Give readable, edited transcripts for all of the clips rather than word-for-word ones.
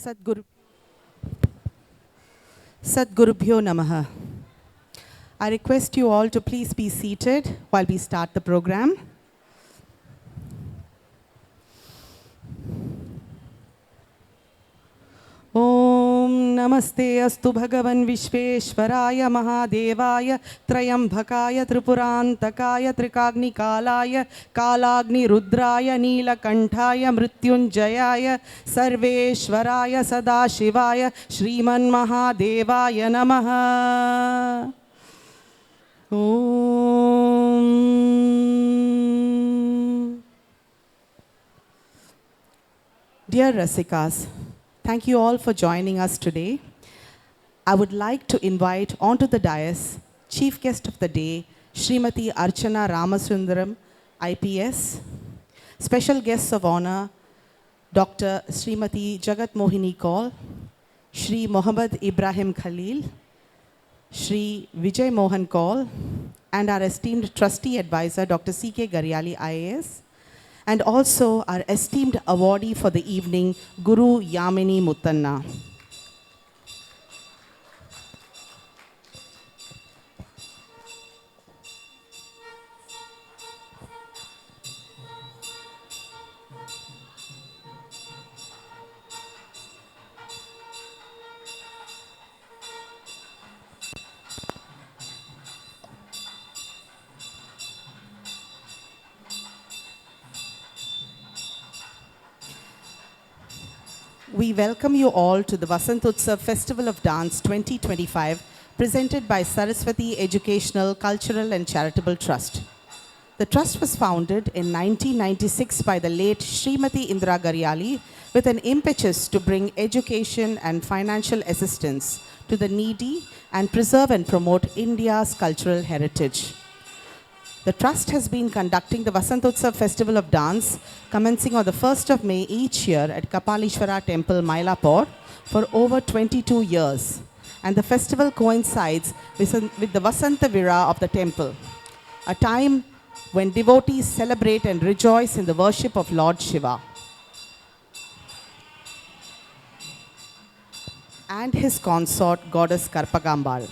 Sadguru Sadgurubhyo Namaha. I request you all to please be seated while we start the program. Om Namaste Astu Bhagavan Vishveshwaraya Mahadevaya Trayambhakaya Tripurantakaya Trikagni Kalaya Kalagni Rudraya Neelakantaya Mrityunjayaya Sarveshwaraya Sadashivaya Shriman Mahadevaya Namaha. Om. Dear Rasikas, thank you all for joining us today. I would like to invite onto the dais Chief Guest of the Day, Srimati Archana Ramasundaram, IPS. Special Guests of Honor, Dr. Srimati Jagat Mohini Kaul, Shri Mohammad Ibrahim Khalil, Shri Vijay Mohan Kaul, and our esteemed Trustee Advisor, Dr. C.K. Garyali, IAS. And also our esteemed awardee for the evening, Guru Yamini Muttanna. We welcome you all to the Vasant Utsav Festival of Dance 2025, presented by Saraswati Educational, Cultural and Charitable Trust. The trust was founded in 1996 by the late Srimati Indira Garyali with an impetus to bring education and financial assistance to the needy and preserve and promote India's cultural heritage. The Trust has been conducting the Vasant Utsav Festival of Dance commencing on the 1st of May each year at Kapalishwara Temple, Mylapore for over 22 years. And the festival coincides with the Vasanta Vira of the temple, a time when devotees celebrate and rejoice in the worship of Lord Shiva and his consort, Goddess Karpagambal.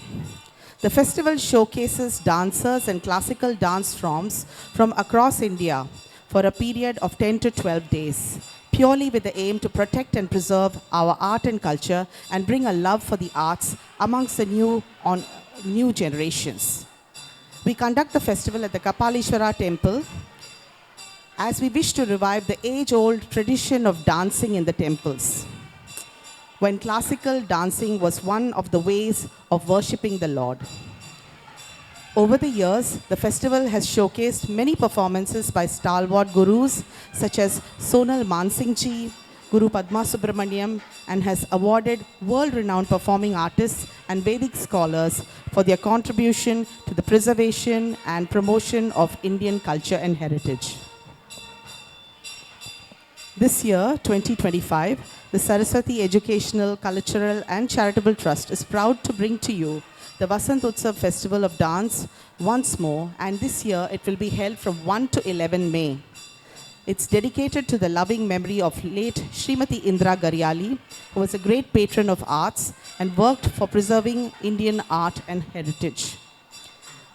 The festival showcases dancers and classical dance forms from across India for a period of 10 to 12 days, purely with the aim to protect and preserve our art and culture and bring a love for the arts amongst the new generations. We conduct the festival at the Kapalishwara Temple as we wish to revive the age-old tradition of dancing in the temples, when classical dancing was one of the ways of worshipping the Lord. Over the years, the festival has showcased many performances by stalwart gurus such as Sonal Mansingh Ji, Guru Padma Subramaniam, and has awarded world-renowned performing artists and Vedic scholars for their contribution to the preservation and promotion of Indian culture and heritage. This year, 2025, the Saraswati Educational, Cultural and Charitable Trust is proud to bring to you the Vasant Utsav Festival of Dance once more, and this year it will be held from 1 to 11 May. It's dedicated to the loving memory of late Srimati Indira Garyali, who was a great patron of arts and worked for preserving Indian art and heritage.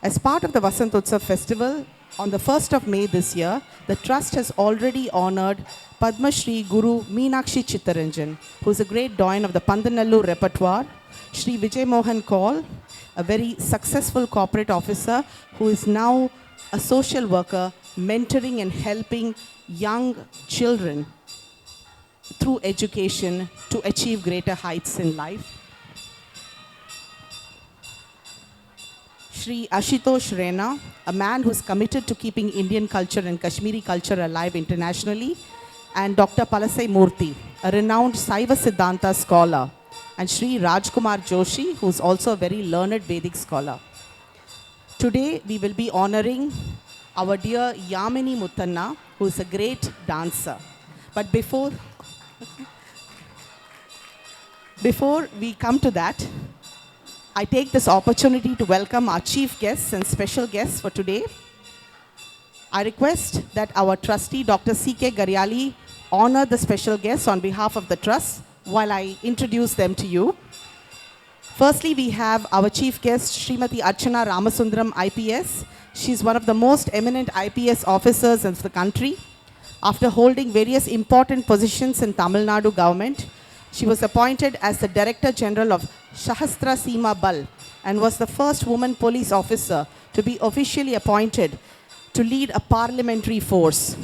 As part of the Vasant Utsav Festival, on the 1st of May this year, the Trust has already honored Padma Shri Guru Meenakshi Chittaranjan, who is a great doyen of the Pandanallur repertoire, Shri Vijay Mohan Kaul, a very successful corporate officer who is now a social worker, mentoring and helping young children through education to achieve greater heights in life. Shri Ashutosh Rena, a man who is committed to keeping Indian culture and Kashmiri culture alive internationally, and Dr. Palasai Murthy, a renowned Saiva Siddhanta scholar, and Shri Rajkumar Joshi, who is also a very learned Vedic scholar. Today, we will be honoring our dear Yamini Muttanna, who is a great dancer. But before we come to that, I take this opportunity to welcome our chief guests and special guests for today. I request that our trustee, Dr. C.K. Garyali, honor the special guests on behalf of the trust while I introduce them to you. Firstly, we have our chief guest, Srimati Archana Ramasundram, IPS. She's one of the most eminent IPS officers in the country. After holding various important positions in Tamil Nadu government, she was appointed as the Director General of Sahastra Seema Bal and was the first woman police officer to be officially appointed to lead a parliamentary force.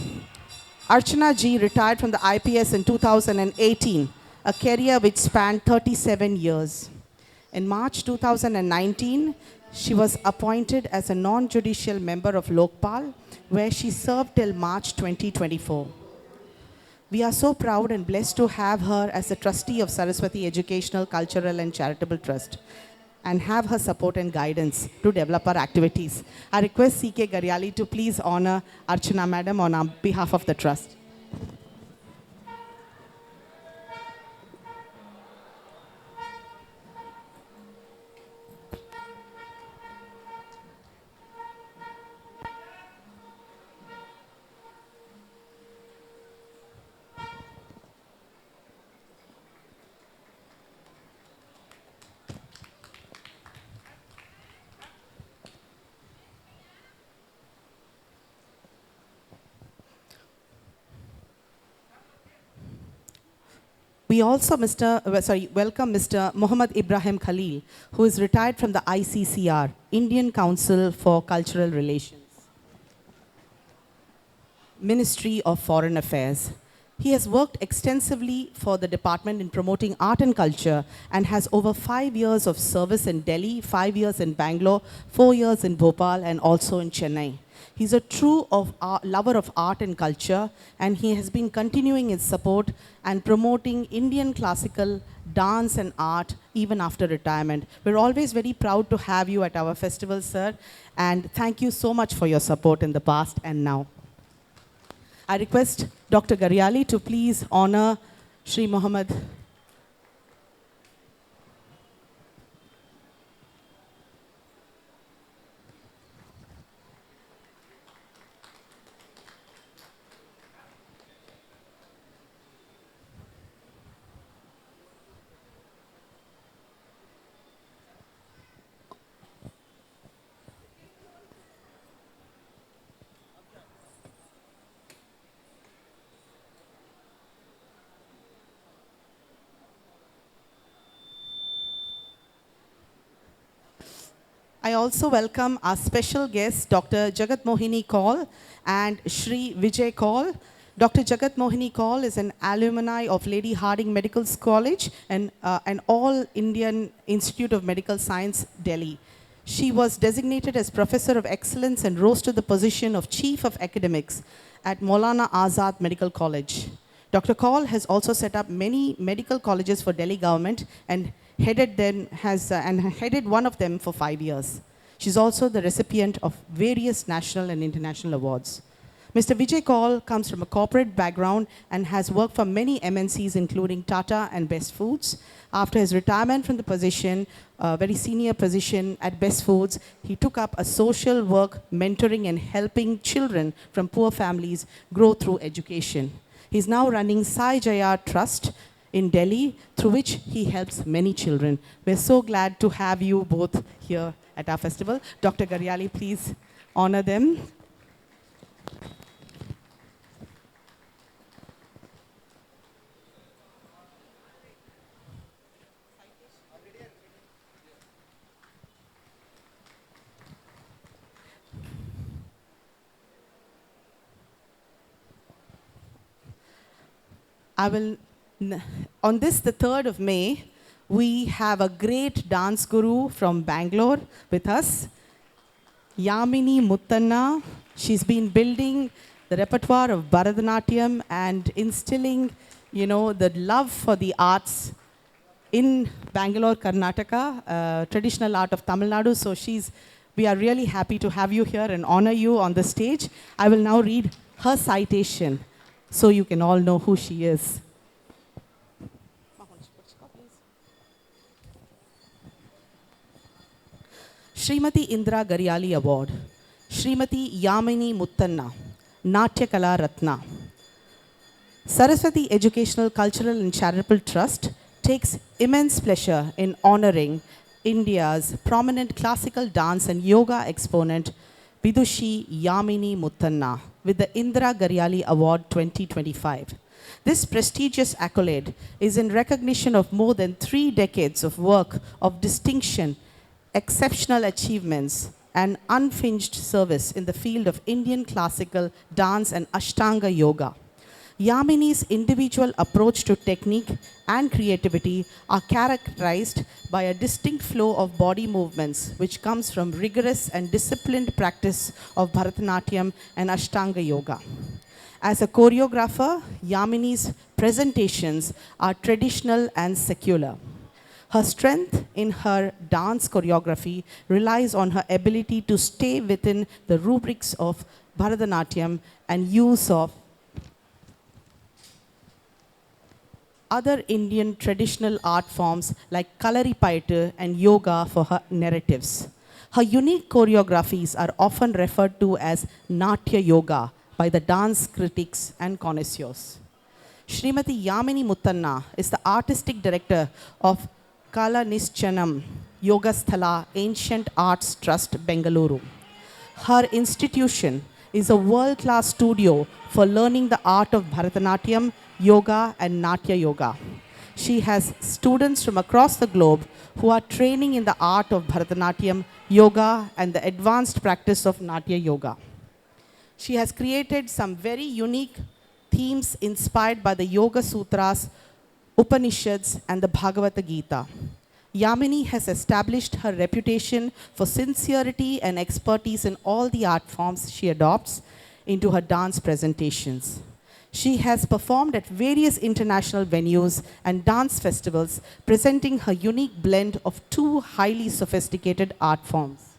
Archana ji retired from the IPS in 2018, a career which spanned 37 years. In March 2019, she was appointed as a non-judicial member of Lokpal, where she served till March 2024. We are so proud and blessed to have her as a trustee of Saraswati Educational, Cultural and Charitable Trust and have her support and guidance to develop our activities. I request C.K. Garyali to please honor Archana Madam on behalf of the Trust. We also welcome Mr. Muhammad Ibrahim Khalil, who is retired from the ICCR, Indian Council for Cultural Relations, Ministry of Foreign Affairs. He has worked extensively for the department in promoting art and culture and has over 5 years of service in Delhi, 5 years in Bangalore, 4 years in Bhopal, and also in Chennai. He's a true lover of art and culture, and he has been continuing his support and promoting Indian classical dance and art even after retirement. We're always very proud to have you at our festival, sir, and thank you so much for your support in the past and now. I request Dr. Garyali to please honor Sri Muhammad. I also welcome our special guests, Dr. Jagat Mohini Kaul and Shri Vijay Kaul. Dr. Jagat Mohini Kaul is an alumni of Lady Hardinge Medical College and an All Indian Institute of Medical Science, Delhi. She was designated as Professor of Excellence and rose to the position of Chief of Academics at Maulana Azad Medical College. Dr. Kaul has also set up many medical colleges for Delhi government and headed one of them for 5 years. She's also the recipient of various national and international awards. Mr. Vijay Kaul comes from a corporate background and has worked for many MNCs, including Tata and Best Foods. After his retirement from the position, a very senior position at Best Foods, he took up a social work, mentoring and helping children from poor families grow through education. He's now running Sai Jaya Trust in Delhi, through which he helps many children. We're so glad to have you both here at our festival. Dr. Garyali, please honor them. On this, the 3rd of May, we have a great dance guru from Bangalore with us, Yamini Muttanna. She's been building the repertoire of Bharatanatyam and instilling, the love for the arts in Bangalore, Karnataka, traditional art of Tamil Nadu. So we are really happy to have you here and honor you on the stage. I will now read her citation so you can all know who she is. Srimati Indra Garyali Award, Srimati Yamini Muttanna, Natya Kala Ratna. Saraswati Educational, Cultural and Charitable Trust takes immense pleasure in honoring India's prominent classical dance and yoga exponent Vidushi Yamini Muttanna with the Indira Garyali Award 2025. This prestigious accolade is in recognition of more than 3 decades of work of distinction, exceptional achievements, and unfinged service in the field of Indian classical dance and Ashtanga yoga. Yamini's individual approach to technique and creativity are characterized by a distinct flow of body movements which comes from rigorous and disciplined practice of Bharatanatyam and Ashtanga yoga. As a choreographer, Yamini's presentations are traditional and secular. Her strength in her dance choreography relies on her ability to stay within the rubrics of Bharatanatyam and use of other Indian traditional art forms like Kalaripayattu and yoga for her narratives. Her unique choreographies are often referred to as Natya Yoga by the dance critics and connoisseurs. Srimati Yamini Muttanna is the artistic director of Kala Nischanam Yoga Sthala Ancient Arts Trust, Bengaluru. Her institution is a world-class studio for learning the art of Bharatanatyam, yoga and Natya yoga. She has students from across the globe who are training in the art of Bharatanatyam, yoga and the advanced practice of Natya yoga. She has created some very unique themes inspired by the Yoga Sutras, Upanishads and the Bhagavad Gita. Yamini has established her reputation for sincerity and expertise in all the art forms she adopts into her dance presentations. She has performed at various international venues and dance festivals, presenting her unique blend of 2 highly sophisticated art forms.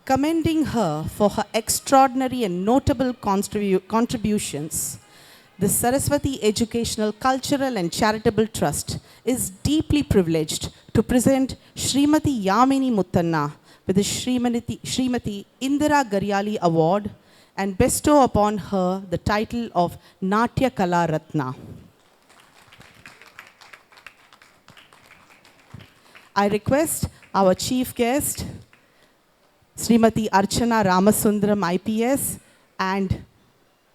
Commending her for her extraordinary and notable contributions, the Saraswati Educational, Cultural and Charitable Trust is deeply privileged to present Srimati Yamini Muttanna with the Srimati Indira Garyali Award and bestow upon her the title of Natya Kala Ratna. I request our chief guest, Srimati Archana Ramasundaram IPS, and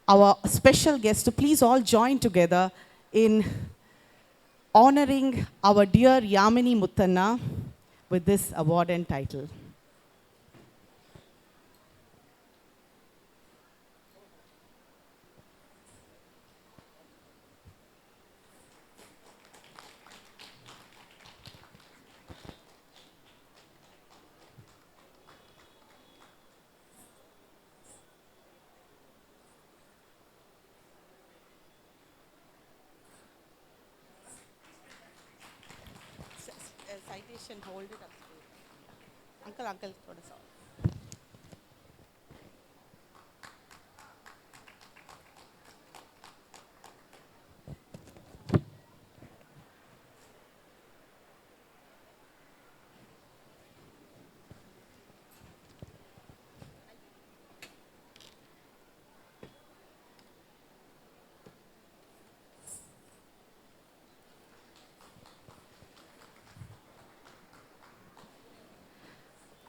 our special guest to please all join together in honoring our dear Yamini Muttanna with this award and title. Citation, hold it up. Uncle, thoda sa.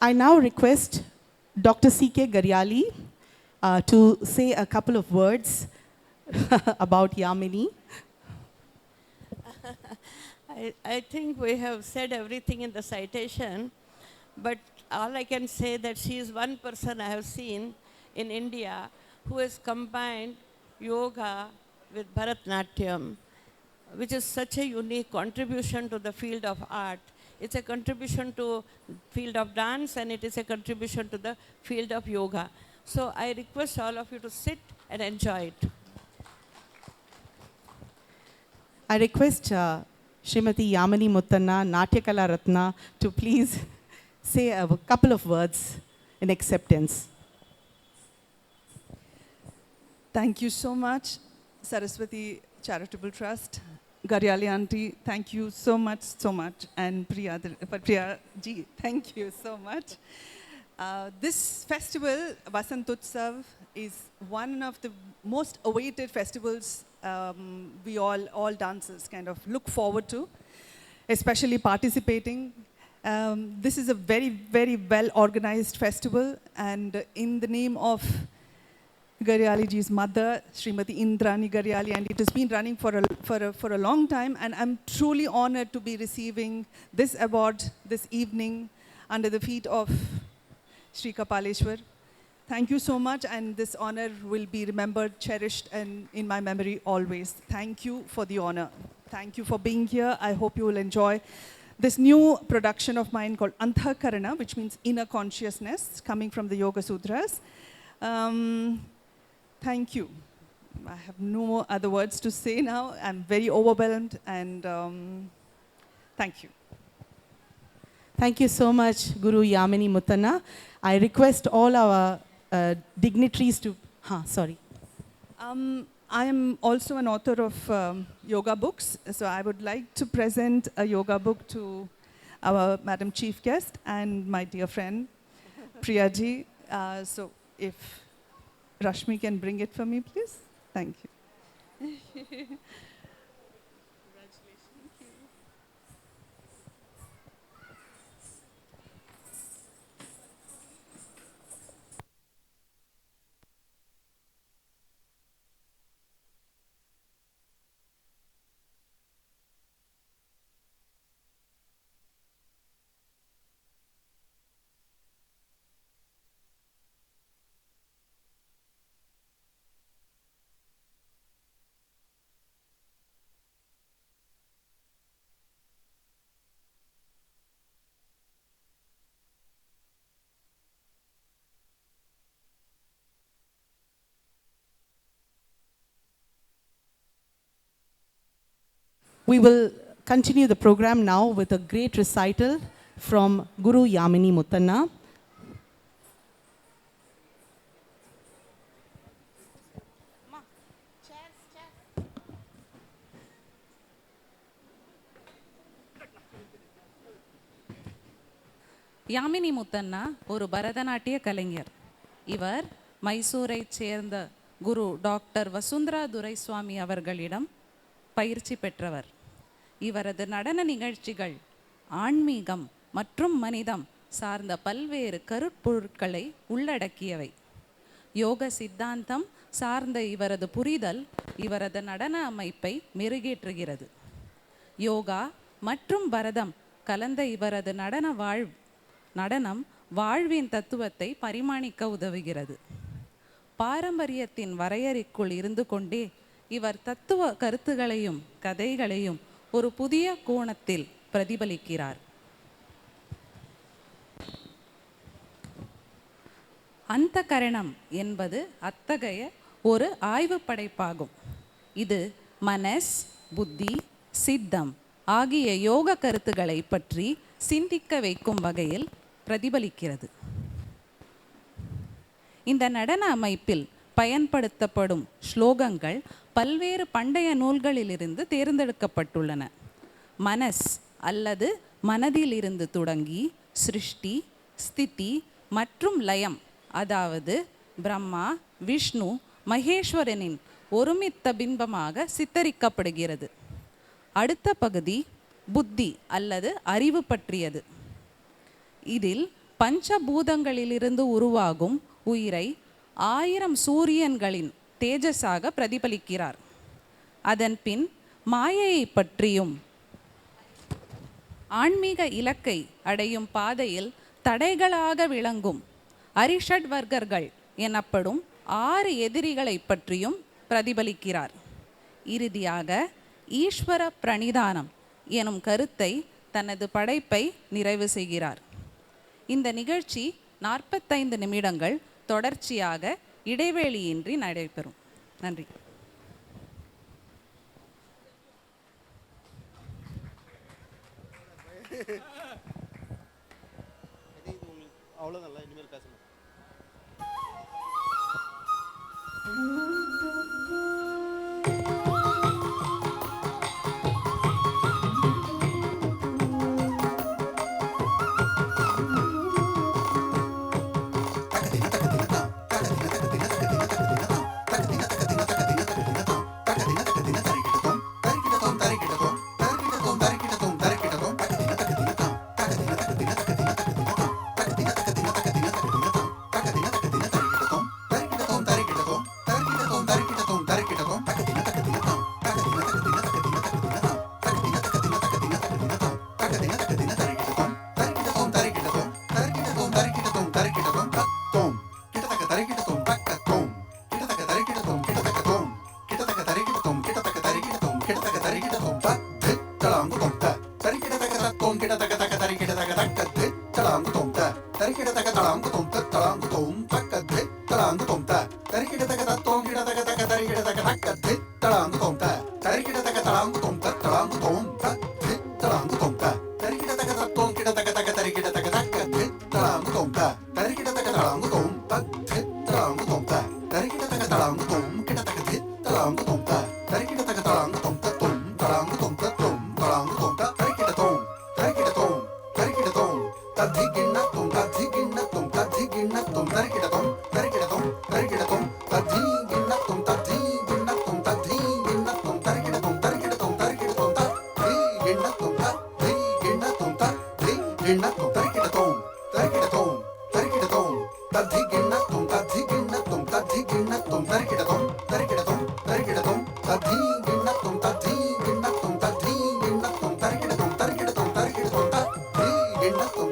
I now request Dr. C.K. Garyali to say a couple of words about Yamini. I think we have said everything in the citation, but all I can say that she is one person I have seen in India who has combined yoga with Bharatanatyam, which is such a unique contribution to the field of art. It's a contribution to field of dance and it is a contribution to the field of yoga. So I request all of you to sit and enjoy it. I request Srimati Yamini Muttanna, Natya Kala Ratna to please say a couple of words in acceptance. Thank you so much, Saraswati Charitable Trust. Garyali Auntie, thank you so much. And Priya Ji, thank you so much. This festival, Vasant Utsav, is one of the most awaited festivals we all dancers kind of look forward to, especially participating. This is a very, very well organized festival, and in the name of Garyali ji's mother, Srimati Indrani Garyali, and it has been running for a long time, and I'm truly honored to be receiving this award this evening under the feet of Sri Kapaleshwar. Thank you so much, and this honor will be remembered, cherished, and in my memory always. Thank you for the honor. Thank you for being here. I hope you will enjoy this new production of mine called Anthakarana, which means inner consciousness, coming from the Yoga Sutras. Thank you. I have no other words to say now. I'm very overwhelmed, and thank you. Thank you so much, Guru Yamini Muttanna. I request all our dignitaries to... sorry. I am also an author of yoga books, so I would like to present a yoga book to our Madam Chief Guest and my dear friend, Priyaji. So if Rashmi can bring it for me, please. Thank you. We will continue the program now with a great recital from Guru Yamini Muttanna. Yamini முத்தன்னா ஒரு பரதநாட்டிய கலைஞர். இவர் மைசூரைச் சேர்ந்த குரு doctor Vasundhara Duraiswamy அவர்களிடம் பயிற்சி பெற்றவர். இவரது நடன நிகழ்ச்சிகள் ஆன்மீகம் மற்றும் மனிதம் சார்ந்த பல்வேறு கருப்பொருட்களை உள்ளடக்கியவை. யோக சித்தாந்தம் சார்ந்த இவரது புரிதல் இவரது நடன அமைப்பை மெருகேற்றுகிறது. யோகா மற்றும் பரதம் கலந்த இவரது நடனம் வாழ்வின் தத்துவத்தை பரிமாணிக்க உதவுகிறது. பாரம்பரியத்தின் வரையறைக்குள் இருந்து கொண்டே இவர் தத்துவ கருத்துகளையும் கதைகளையும் ஒரு புதிய கோணத்தில் பிரதிபலிக்கிறார். அந்தகரணம் என்பது அத்தகைய ஒரு ஆய்வு படைப்பாகும். இது மனஸ், புத்தி, சித்தம் ஆகிய யோக கருத்துக்களை பற்றி சிந்திக்க வைக்கும் வகையில் பிரதிபலிக்கிறது. இந்த நடன அமைப்பில் பயன்படுத்தப்படும் ஸ்லோகங்கள் பல்வேறு பண்டைய நூல்களிலிருந்து தேர்ந்தெடுக்கப்பட்டுள்ளன. மனஸ் அல்லது மனதிலிருந்து தொடங்கி சிருஷ்டி, ஸ்திதி மற்றும் லயம், அதாவது பிரம்மா, விஷ்ணு, மகேஸ்வரனின் ஒருமித்த பிம்பமாக சித்தரிக்கப்படுகிறது. அடுத்த பகுதி புத்தி அல்லது அறிவு பற்றியது. இதில் பஞ்சபூதங்களிலிருந்து உருவாகும் உயிரை 1000 சூரியன்களின் தேஜஸாக பிரதிபலிக்கிறார். அதன் பின் மாயையை பற்றியும் ஆன்மீக இலக்கை அடையும் பாதையில் தடைகளாக விளங்கும் அரிஷட் வர்க்கர்கள் எனப்படும் 6 எதிரிகளை பற்றியும் பிரதிபலிக்கிறார். இறுதியாக ஈஸ்வர பிரணிதானம் எனும் கருத்தை தனது படைப்பை நிறைவு செய்கிறார். இந்த நிகழ்ச்சி 45 நிமிடங்கள் தொடர்ச்சியாக இடைவேளையின்றி நடைபெறும். நன்றி. அவ்வளோதான், இனிமேல் பேசணும். தத்தோம் கிடதக தக தரி கிடதக தக்கத்து தலாங்கு தோம் த தரி கிடதக தலாங்கு தோம் த தலாங்கு தோம் தக்கத்து தலாங்கு தோம் த தரி கிடதக தத்தோம் கிடதக தக தரி கிடதக தக்கத்து தலாங்கு தோம் த தரி கிடதக தலாங்கு தோம் த தலாங்கு தோம் தத்து தலாங்கு தோம் த தரி கிடதக தத்தோம் கிடதக தக தரி கிடதக தக்கத்து தலாங்கு தோம் த தரி கிடதக தலாங்கு தோம் தத்து தலாங்கு தோம் த தரி கிடதக தலாங்கு தோம் கிடதக தலாங்கு தோம் த தரி கிடதக தலாங்கு தோம் தத்தோம் தலாங்கு தோம் தத்தோம் தலாங்கு தோம் த தரி கிடதோம் தரி கிடதோம் தரி கிடதோம் தத்தி கிண்ணத்தோம் தத்தி கிண்ணத்தோம் தத்தி கிண்ணத்தோம் தரி கிடதோம் தரி கிடதோம் தரி கிடதோம் தத்தி கிண்ணத்தோம் தத்தி கிண்ணத்தோம் தத்தி கிண்ணத்தோம் தரி கிடதோம் தரி கிடதோம் தரி கிடதோம் தத்தி கிண்ணத்தோம் தத்தி கிண்ணத்தோம் தத்தி கிண்ணத்தோம் தரி கிடதோம் தரி கிடதோம் தரி கிடதோம் தத்தி கிண்ணத்தோம் தத்தி கிண்ணத்தோம் தத்தி கிண்ணத்தோம் தரி கிடதோம் தரி கிடதோம் தரி கிடதோம் தத்தி கிண்ணத்தோம் தத்தி கிண்ணத்தோம் தத்தி கிண்ணத்தோம் தரி கிடதோம் தரி கிடதோம் தரி கிடதோம் தத்தி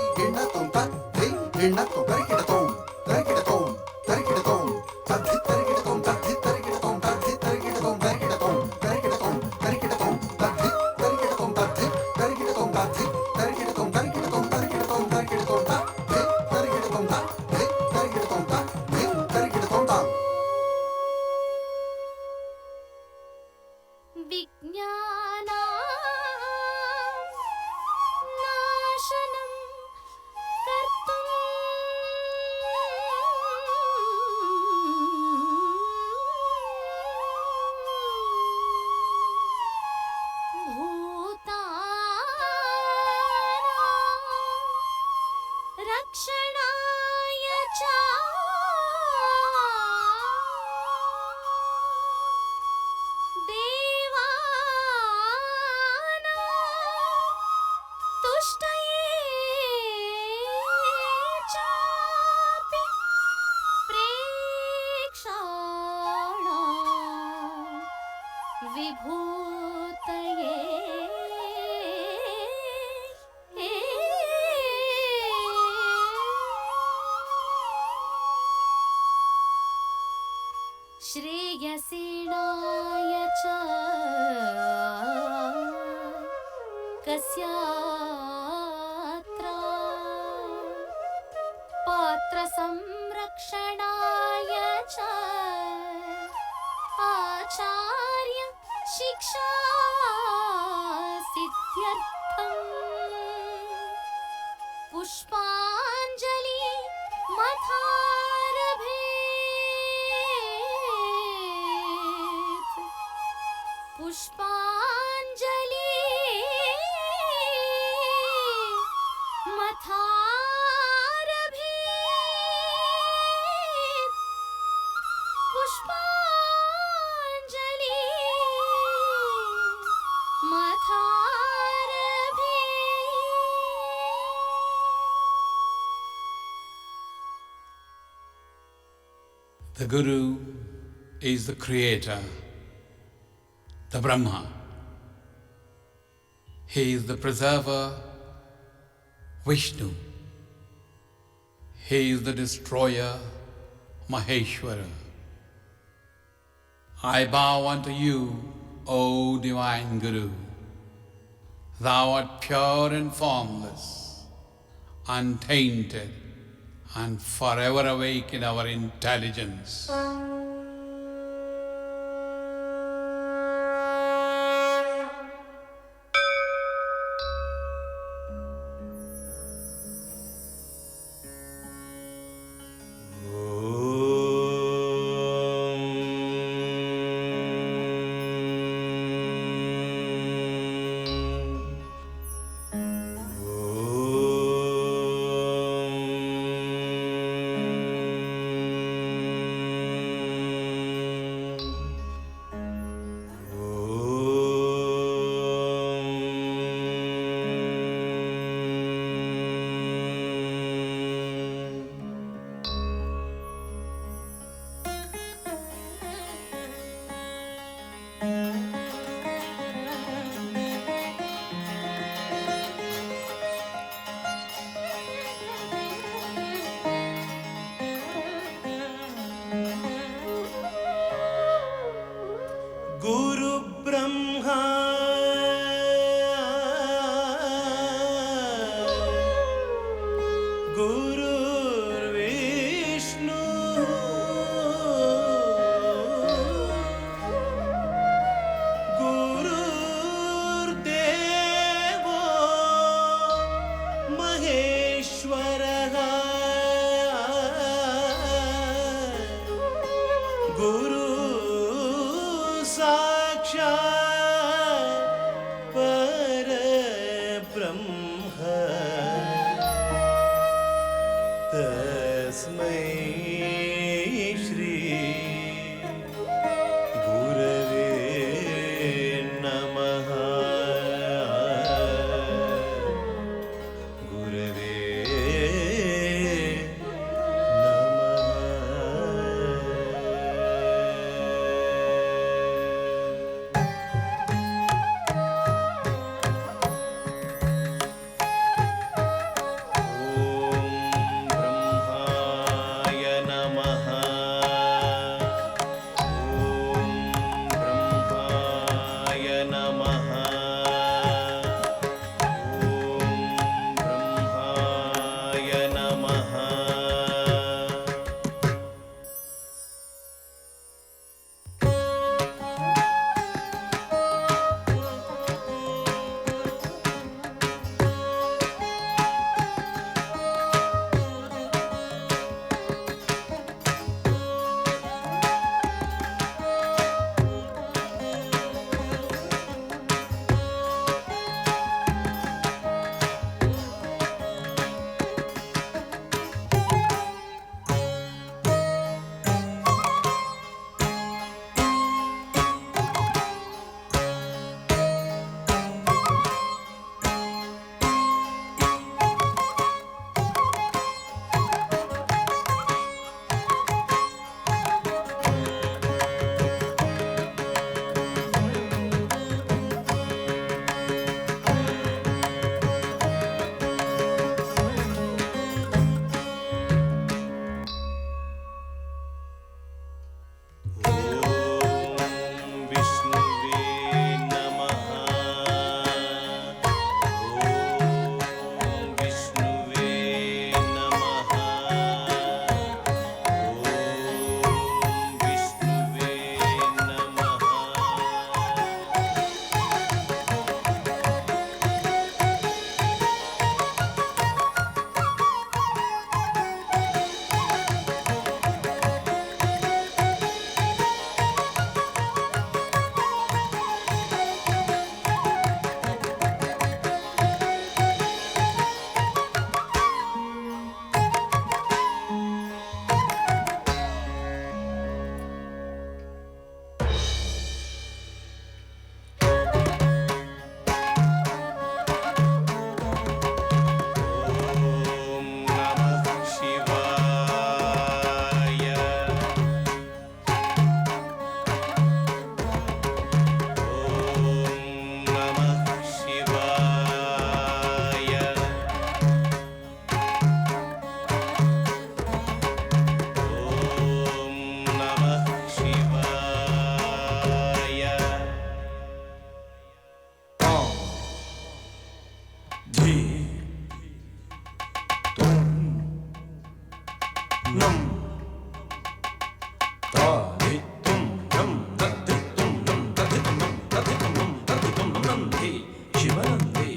கிண்ணத்தோம் தத்தி கிண்ணத்தோம் தத்தி கிண்ணத்தோம் தரி கிடதோம் தரி கிடதோம் தரி கிடதோம் தத்தி தரி கிடதோம் தத்தி தரி கிடதோம் தத்தி தரி கிடதோம் தரி கிடதோம் தரி கிடதோம் தரி கிடதோம் தத்தி தரி கிடதோம் தத்தி தரி கிடதோம் தத்தி தரி கிடதோம் தரி கிடதோம் தரி கிடதோம் தரி கிடதோம் தத்தி தரி கிடதோம் தத்தி தரி கிடதோம் தத்தி தரி கிடதோம் தா विज्ञाना नाशनं कर्तुं भूतानां रक्षणाय च देवानां तुष्टये चापि प्रेक्षाणां विभूतये श्रेयसेनाय च कस्यात्र पात्रसंरक्षणाय च आचार्य शिक्षा सिद्ध्यर्थम् पुष्पाञ्जलि मथारभेत् पुष्पाञ्जलि मथारभेत् पुष्पाञ्जलि मथारभेत् The Guru is the creator, the Brahma. He is the preserver, Vishnu. He is the destroyer, Maheshwara. I bow unto you, O Divine Guru. Thou art pure and formless, untainted, and forever awake in our intelligence. धी तुम नम ताधि तुम नम तद्धि तुम नम तद्धि तुम नम तद्धि तुम नम तद्धि तुम नम नंदी शिवनंदी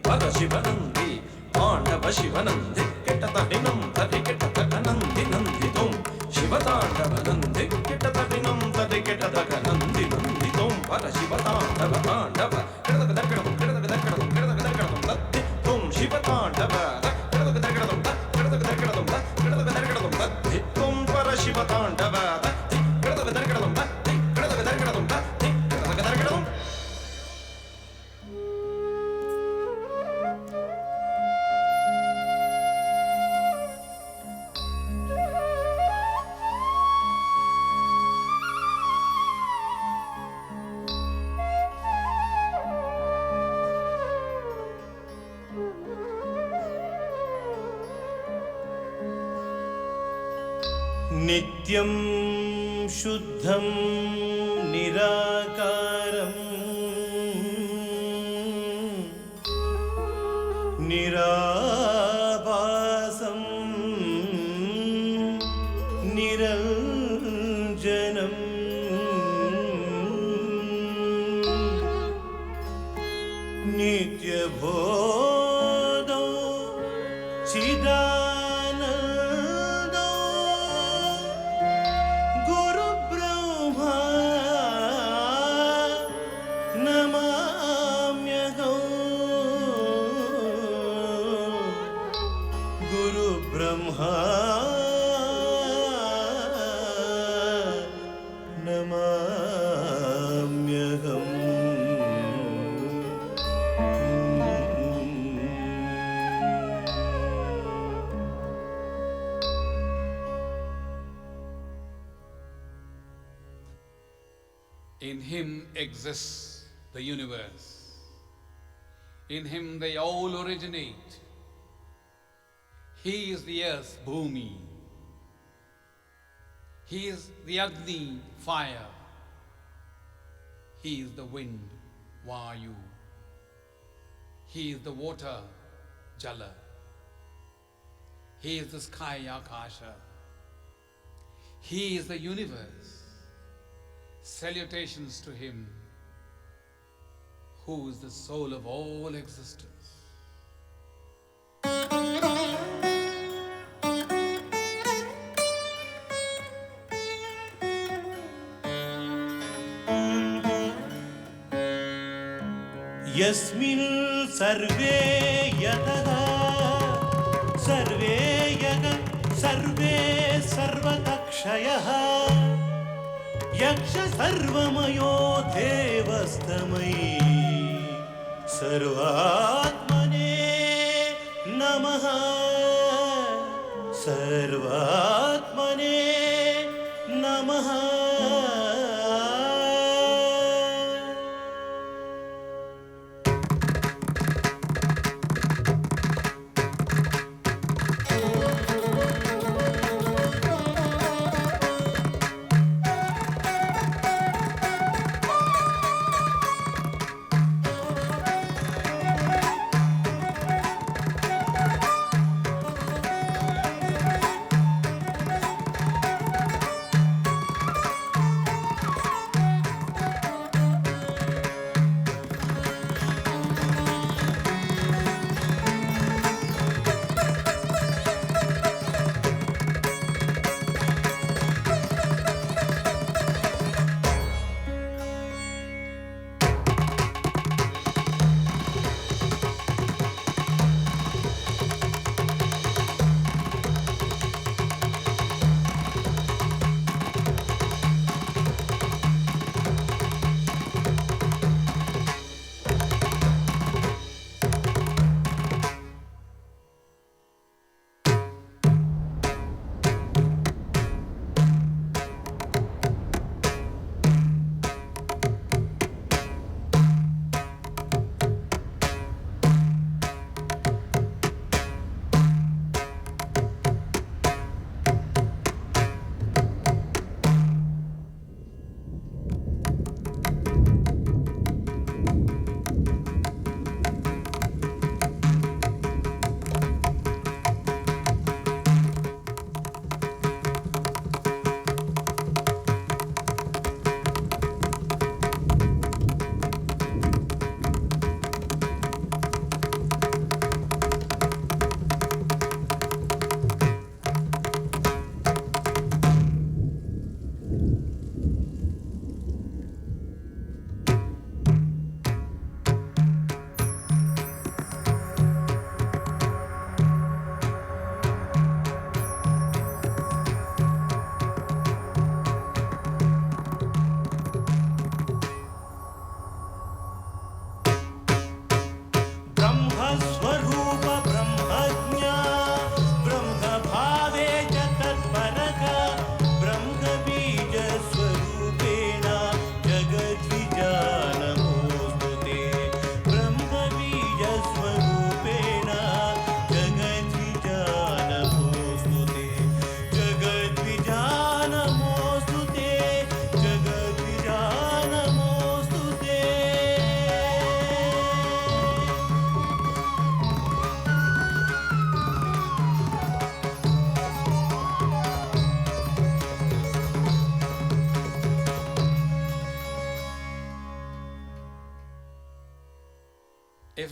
पद Shivnandi Pandav Shivnandi kit तटिनम तटि kit तटनंदी Nandi तुम Shiv Tandav Nandi kit तटिनम तटि kit तटनंदी Nandi तुम पद शिवतांडव तांडव किट तटकड़म किट तटकड़म किट तटकड़म तद्धि तुम शिवतांडव किट तटकड़म किट तटकड़म किट तटकड़म तद्धि तुम पर शिवतांडव किट तटकड़म किट तटकड़म किट तटकड़म नित्यं शुद्धं निराकारं निराभासं निरञ्जनं नित्यबोधो चिदानन्दो गुरुब्रह्मा नमाम्यहं गुरुब्रह्मा In him exists the universe. In him they all originate. He is the earth, Bhumi. He is the Agni, fire. He is the wind, Vayu. He is the water, Jala. He is the sky, Akasha. He is the universe. Salutations to him, who is the soul of all existence. यस्मिन् सर्वे यतः सर्वे यग सर्वे सर्वतक्षयः यक्ष सर्वमयो देवस्तमै सर्वात्मने नमः सर्वात्मने नमः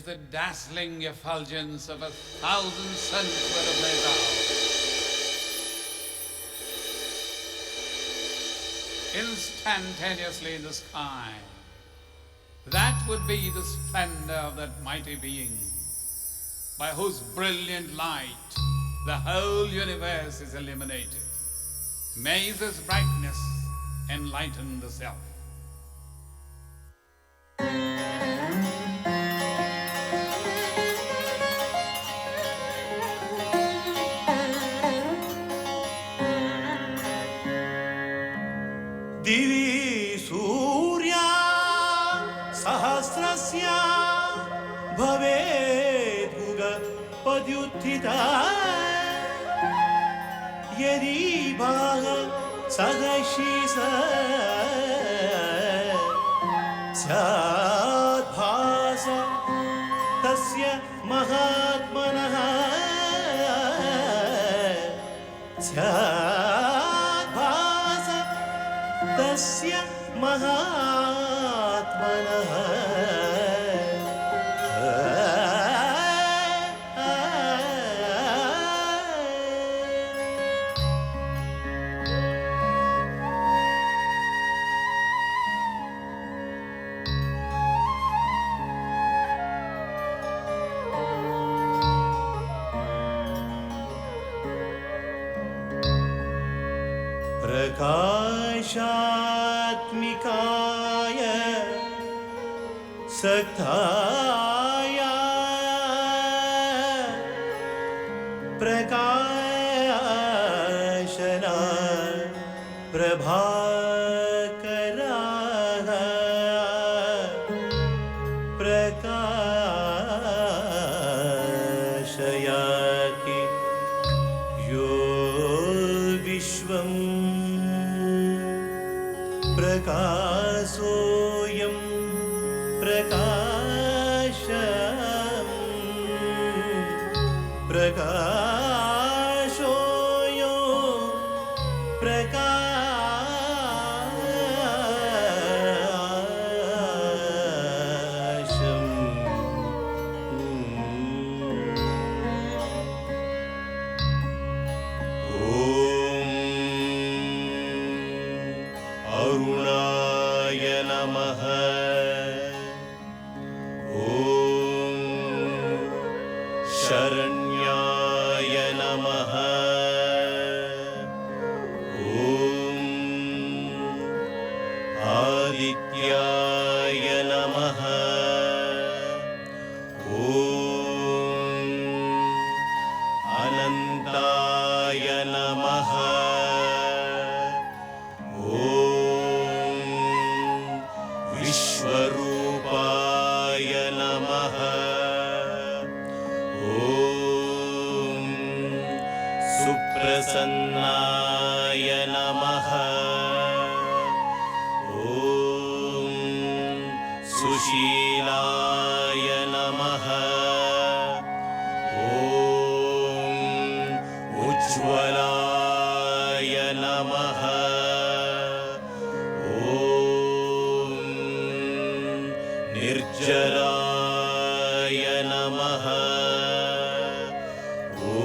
the dazzling effulgence of 1,000 suns were ablaze out instantaneously in the sky. That would be the splendor of that mighty being, by whose brilliant light the whole universe is illuminated. May this brightness enlighten the self. दिवि सूर्या सहस्रस्य भवेद्युग पद्युत्थिता यदि भाग सदशि स्याद्भास तस्य महात्मनः स्याद्भास तस्य महात्मनः प्रकाशात्मिकाय सक्ताय प्रकाशना प्रभाकराः प्रकाशयाति यो विश्वम् प्रकाशोऽयं प्रकाशम् प्रकाशोऽयो अरुणाय नमः ॐ शरण्याय नमः ॐ आदित्याय नमः ॐ अनन्ताय नमः विश्वरूपाय नमः ॐ सुप्रसन्नाय नमः ॐ सुशीलाय नमः ॐ उज्ज्वलाय नमः निर्जराय नमः ॐ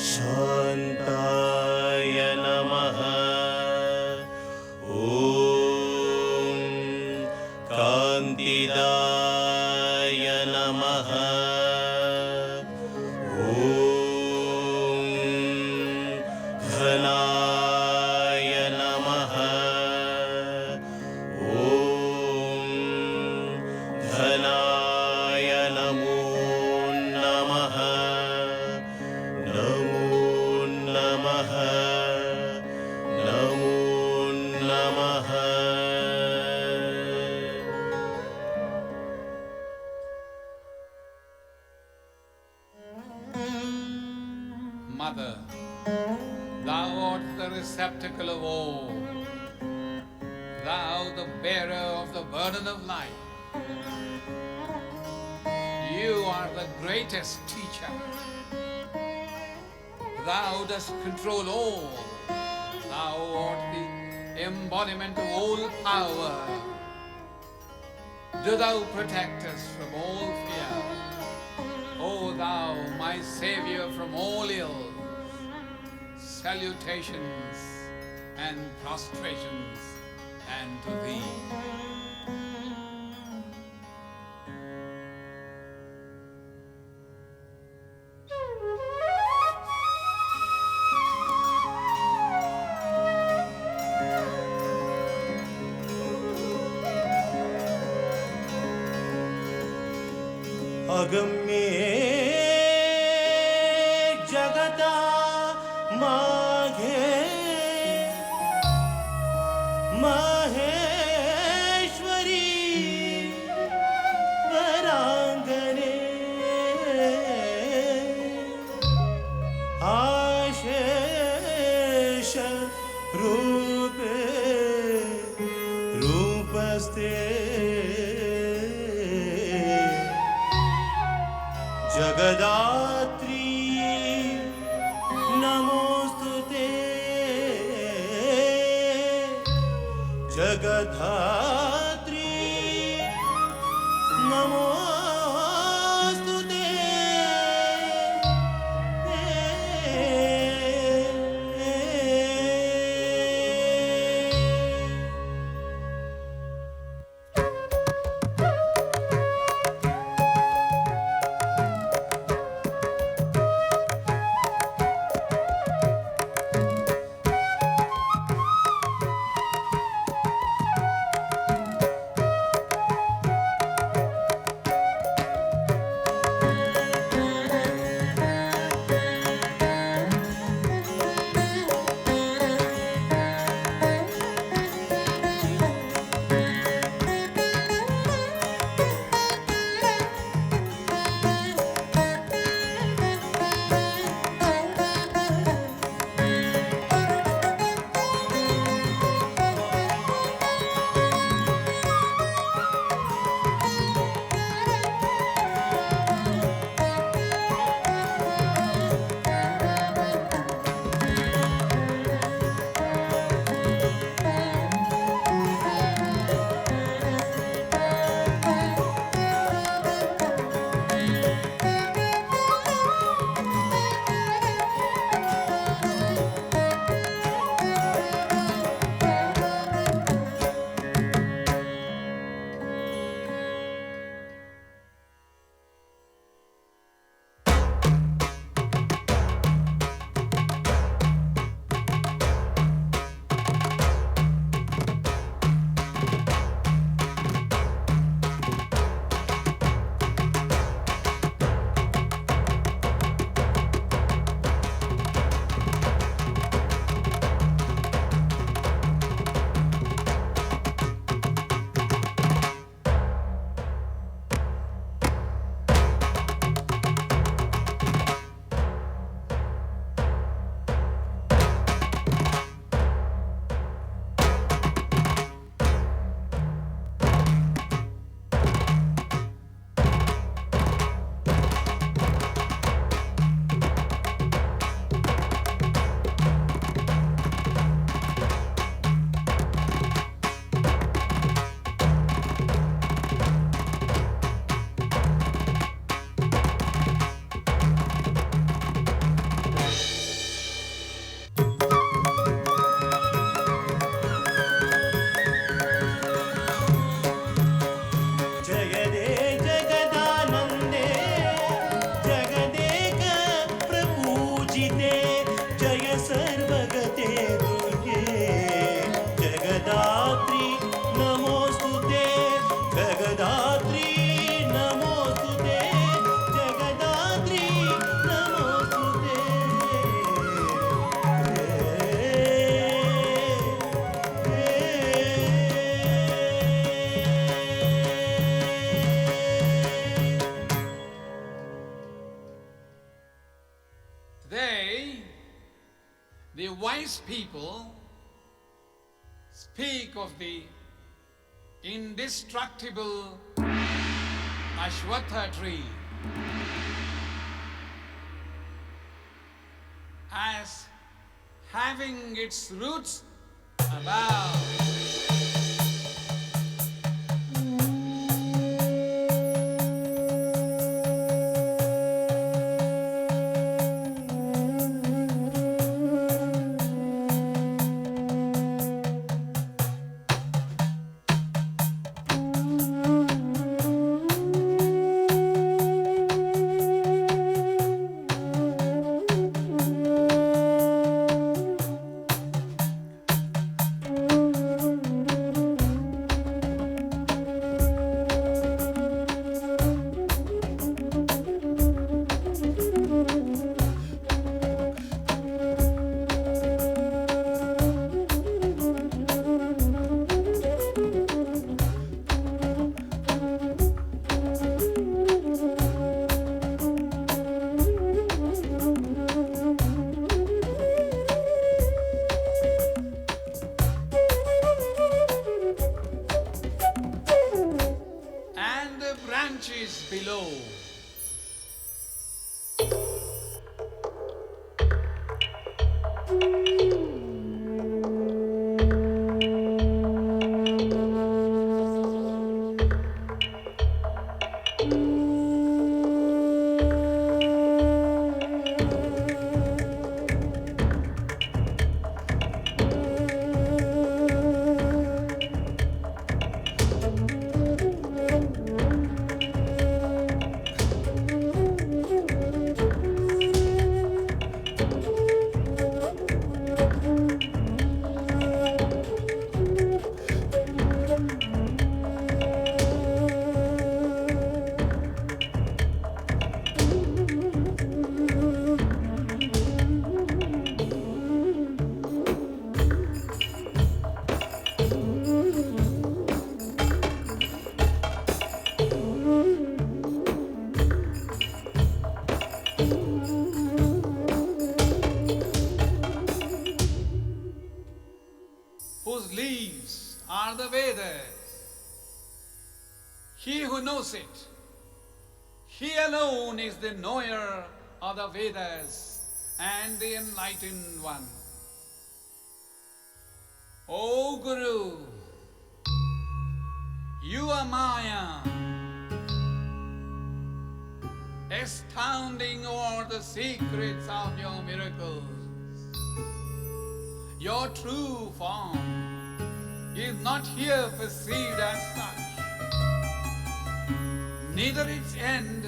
शान्ताय नमः ॐ कान्तिदाय नमः ॐ घनाय नमः घनाय नमो नमः नमो नमः नमो नमः Mother, thou art the receptacle of all, thou the bearer of the burden of life. You are the greatest teacher. Thou dost control all. Thou art the embodiment of all power. do thou protect us from all fear. O thou, my Saviour from all ills, salutations and prostrations unto thee. अगम्ये जगता माघे महेश्वरी वरांगणे आशेष रूपे रूपस्ते जगदात्री नमोस्तुते जगधात्री नमोस्तुते The wise people speak of the indestructible Ashwatha tree as having its roots above. whose leaves are the Vedas. He who knows it, he alone is the knower of the Vedas and the enlightened one. O Guru, you are Maya, astounding over the secrets of your miracles. Your true form is not here perceived as such, neither its end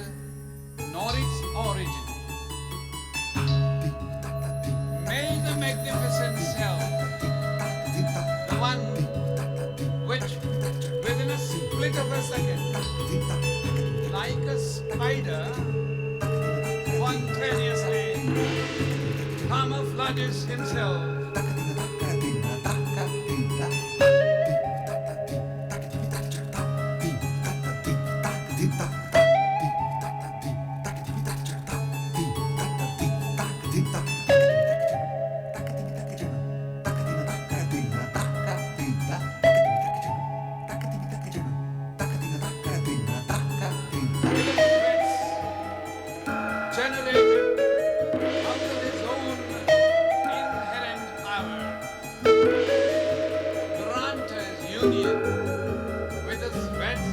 nor its origin. May the magnificent self, the one which within a split of a second, like a spider, spontaneously camouflages himself generated out of his own inherent power. Grant us union with the sweats.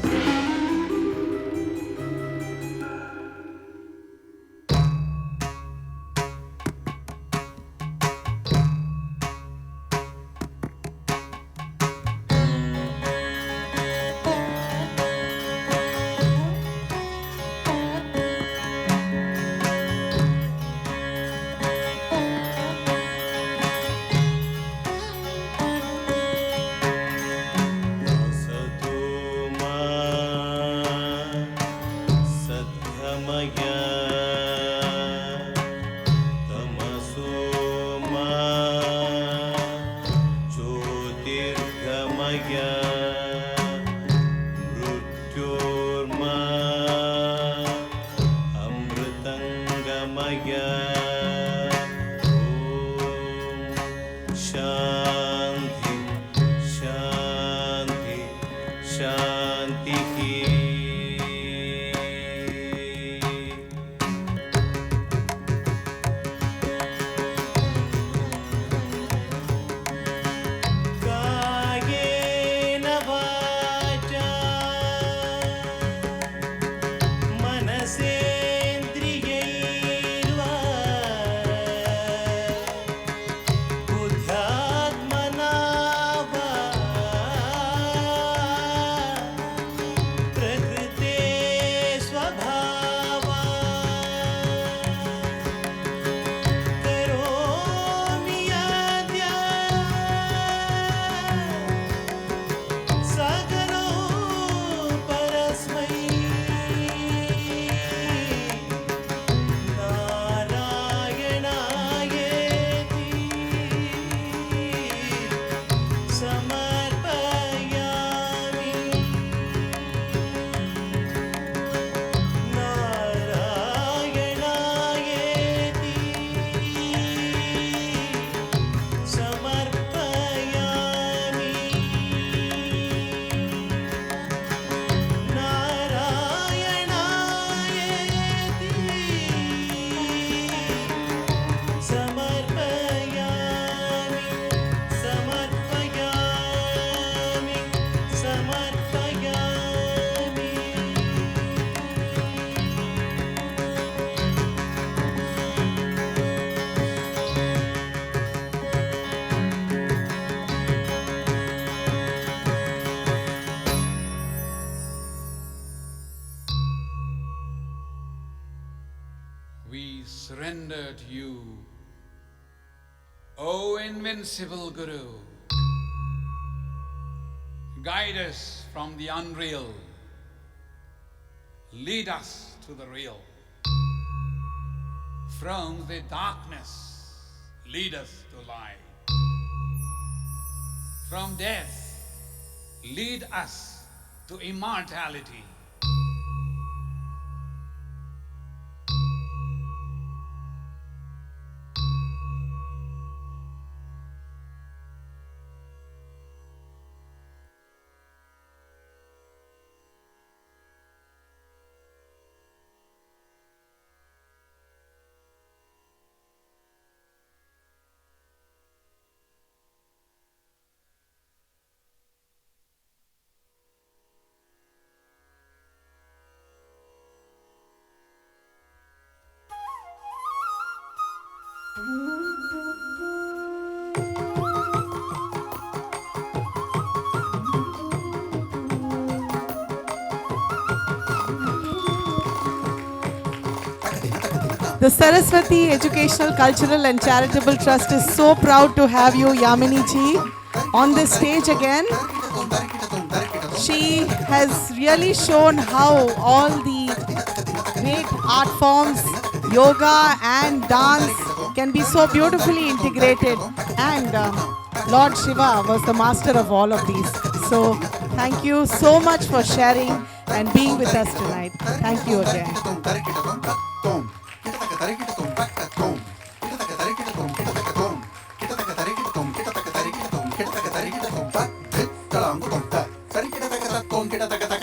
we surrender to you, O invincible Guru. Guide us from the unreal, lead us to the real. From the darkness, lead us to light. From death, lead us to immortality. The Saraswati Educational, Cultural and Charitable Trust is so proud to have you, Yamini ji, on this stage again. She has really shown how all the great art forms, yoga and dance can be so beautifully integrated. And Lord Shiva was the master of all of these. So thank you so much for sharing and being with us tonight. Thank you again. Tarikidataka